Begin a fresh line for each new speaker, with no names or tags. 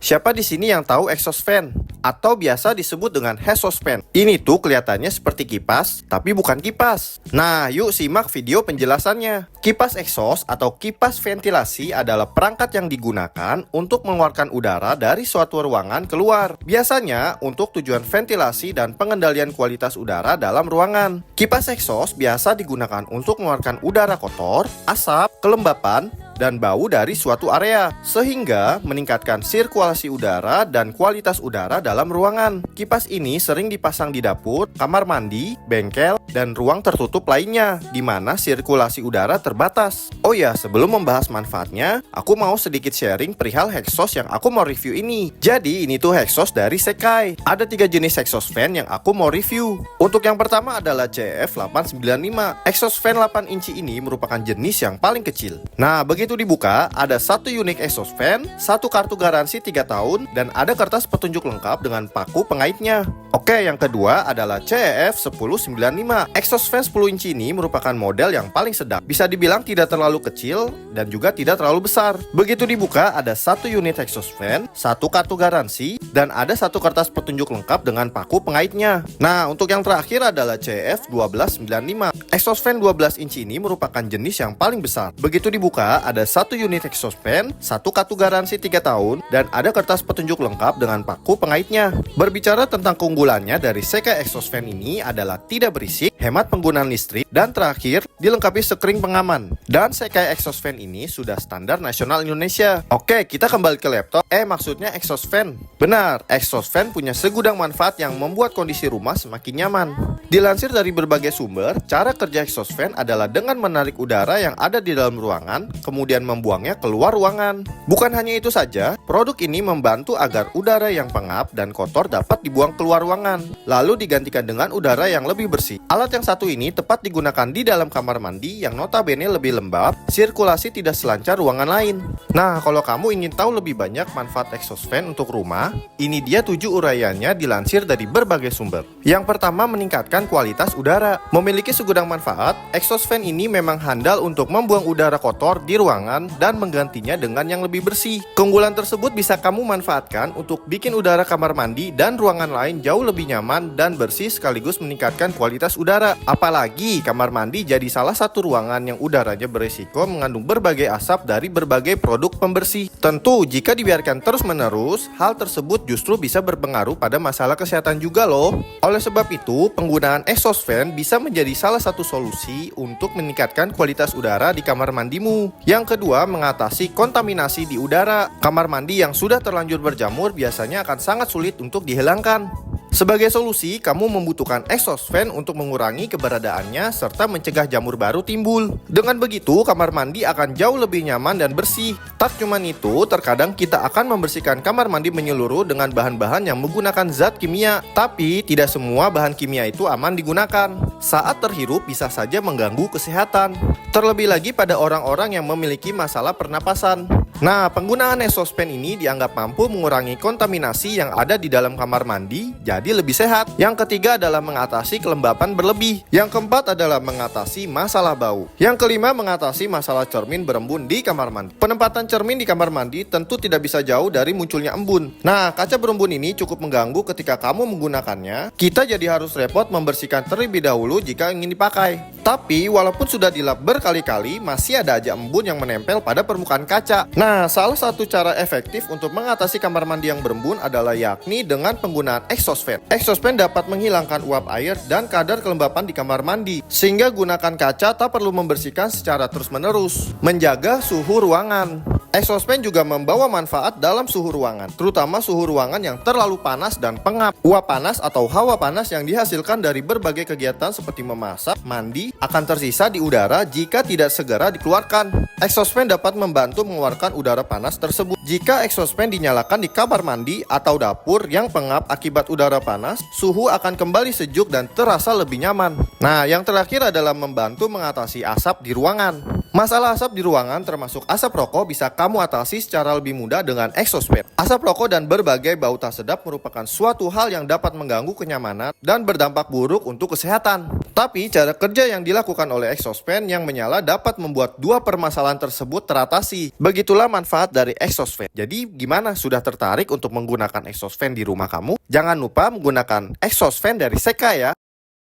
Siapa di sini yang tahu exhaust fan? Atau biasa disebut dengan exhaust fan. Ini tuh kelihatannya seperti kipas, tapi bukan kipas. Nah, yuk simak video penjelasannya. Kipas exhaust atau kipas ventilasi adalah perangkat yang digunakan untuk mengeluarkan udara dari suatu ruangan keluar. Biasanya untuk tujuan ventilasi dan pengendalian kualitas udara dalam ruangan. Kipas exhaust biasa digunakan untuk mengeluarkan udara kotor, asap, kelembapan, dan bau dari suatu area, sehingga meningkatkan sirkulasi udara dan kualitas udara dalam ruangan. Kipas ini sering dipasang di dapur, kamar mandi, bengkel, dan ruang tertutup lainnya, di mana sirkulasi udara terbatas. Oh ya, sebelum membahas manfaatnya, aku mau sedikit sharing perihal exhaust yang aku mau review ini. Jadi, ini tuh exhaust dari Sekai. Ada 3 jenis exhaust fan yang aku mau review. Untuk yang pertama adalah CF895. Exhaust fan 8 inci ini merupakan jenis yang paling kecil. Nah, begitu dibuka, ada 1 unit exhaust fan, 1 kartu garansi 3 tahun, dan ada kertas petunjuk lengkap dengan paku pengaitnya. Oke, yang kedua adalah CF1095. Exhaust fan 10 inci ini merupakan model yang paling sedang. Bisa dibilang tidak terlalu kecil dan juga tidak terlalu besar. Begitu dibuka, ada 1 unit exhaust fan, 1 kartu garansi, dan ada 1 kertas petunjuk lengkap dengan paku pengaitnya. Nah, untuk yang terakhir adalah CF1295. Exhaust fan 12 inci ini merupakan jenis yang paling besar. Begitu dibuka, ada 1 unit exhaust fan, 1 kartu garansi 3 tahun, dan ada kertas petunjuk lengkap dengan paku pengaitnya. Berbicara tentang keunggulannya dari Sekai exhaust fan ini adalah tidak berisik, hemat penggunaan listrik, dan terakhir dilengkapi sekring pengaman. Dan Sekai exhaust fan ini sudah standar nasional Indonesia. Oke, kita kembali ke laptop. Maksudnya exhaust fan. Benar, exhaust fan punya segudang manfaat yang membuat kondisi rumah semakin nyaman. Dilansir dari berbagai sumber, cara kerja exhaust fan adalah dengan menarik udara yang ada di dalam ruangan, kemudian membuangnya keluar ruangan. Bukan hanya itu saja, produk ini membantu agar udara yang pengap dan kotor dapat dibuang keluar ruangan, lalu digantikan dengan udara yang lebih bersih. Alat yang satu ini tepat digunakan di dalam kamar mandi yang notabene lebih lembab, sirkulasi tidak selancar ruangan lain. Nah, kalau kamu ingin tahu lebih banyak manfaat exhaust fan untuk rumah, ini dia 7 uraiannya dilansir dari berbagai sumber. Yang pertama, meningkatkan kualitas udara. Memiliki segudang manfaat, exhaust fan ini memang handal untuk membuang udara kotor di ruangan dan menggantinya dengan yang lebih bersih. Keunggulan tersebut bisa kamu manfaatkan untuk bikin udara kamar mandi dan ruangan lain jauh lebih nyaman dan bersih sekaligus meningkatkan kualitas udara. Apalagi kamar mandi jadi salah satu ruangan yang udaranya berisiko mengandung berbagai asap dari berbagai produk pembersih. Tentu jika dibiarkan terus-menerus, hal tersebut justru bisa berpengaruh pada masalah kesehatan juga loh. Oleh sebab itu, penggunaan exhaust fan bisa menjadi salah satu solusi untuk meningkatkan kualitas udara di kamar mandimu. Yang kedua, mengatasi kontaminasi di udara. Kamar mandi yang sudah terlanjur berjamur biasanya akan sangat sulit untuk dihilangkan. Sebagai solusi, kamu membutuhkan exhaust fan untuk mengurangi keberadaannya serta mencegah jamur baru timbul. Dengan begitu, kamar mandi akan jauh lebih nyaman dan bersih. Tak cuman itu, terkadang kita akan membersihkan kamar mandi menyeluruh dengan bahan-bahan yang menggunakan zat kimia. Tapi, tidak semua bahan kimia itu aman digunakan. Saat terhirup bisa saja mengganggu kesehatan. Terlebih lagi pada orang-orang yang memiliki masalah pernapasan. Nah, penggunaan exhaust fan ini dianggap mampu mengurangi kontaminasi yang ada di dalam kamar mandi, jadi lebih sehat. Yang ketiga adalah mengatasi kelembapan berlebih. Yang keempat adalah mengatasi masalah bau. Yang kelima, mengatasi masalah cermin berembun di kamar mandi. Penempatan cermin di kamar mandi tentu tidak bisa jauh dari munculnya embun. Nah, kaca berembun ini cukup mengganggu ketika kamu menggunakannya. Kita jadi harus repot membersihkan terlebih dahulu jika ingin dipakai. Tapi, walaupun sudah dilap berkali-kali, masih ada aja embun yang menempel pada permukaan kaca. Nah, salah satu cara efektif untuk mengatasi kamar mandi yang berembun adalah yakni dengan penggunaan exhaust fan. Exhaust fan dapat menghilangkan uap air dan kadar kelembapan di kamar mandi, sehingga gunakan kaca tak perlu membersihkan secara terus-menerus. Menjaga suhu ruangan. Exhaust fan juga membawa manfaat dalam suhu ruangan, terutama suhu ruangan yang terlalu panas dan pengap. Uap panas atau hawa panas yang dihasilkan dari berbagai kegiatan seperti memasak, mandi, akan tersisa di udara jika tidak segera dikeluarkan. Exhaust fan dapat membantu mengeluarkan udara panas tersebut. Jika exhaust fan dinyalakan di kamar mandi atau dapur yang pengap akibat udara panas, suhu akan kembali sejuk dan terasa lebih nyaman. Nah, yang terakhir adalah membantu mengatasi asap di ruangan. Masalah asap di ruangan termasuk asap rokok bisa kamu atasi secara lebih mudah dengan exhaust fan. Asap rokok dan berbagai bau tak sedap merupakan suatu hal yang dapat mengganggu kenyamanan dan berdampak buruk untuk kesehatan. Tapi cara kerja yang dilakukan oleh exhaust fan yang menyala dapat membuat dua permasalahan tersebut teratasi. Begitulah manfaat dari exhaust fan. Jadi gimana, sudah tertarik untuk menggunakan exhaust fan di rumah kamu? Jangan lupa menggunakan exhaust fan dari Seka ya.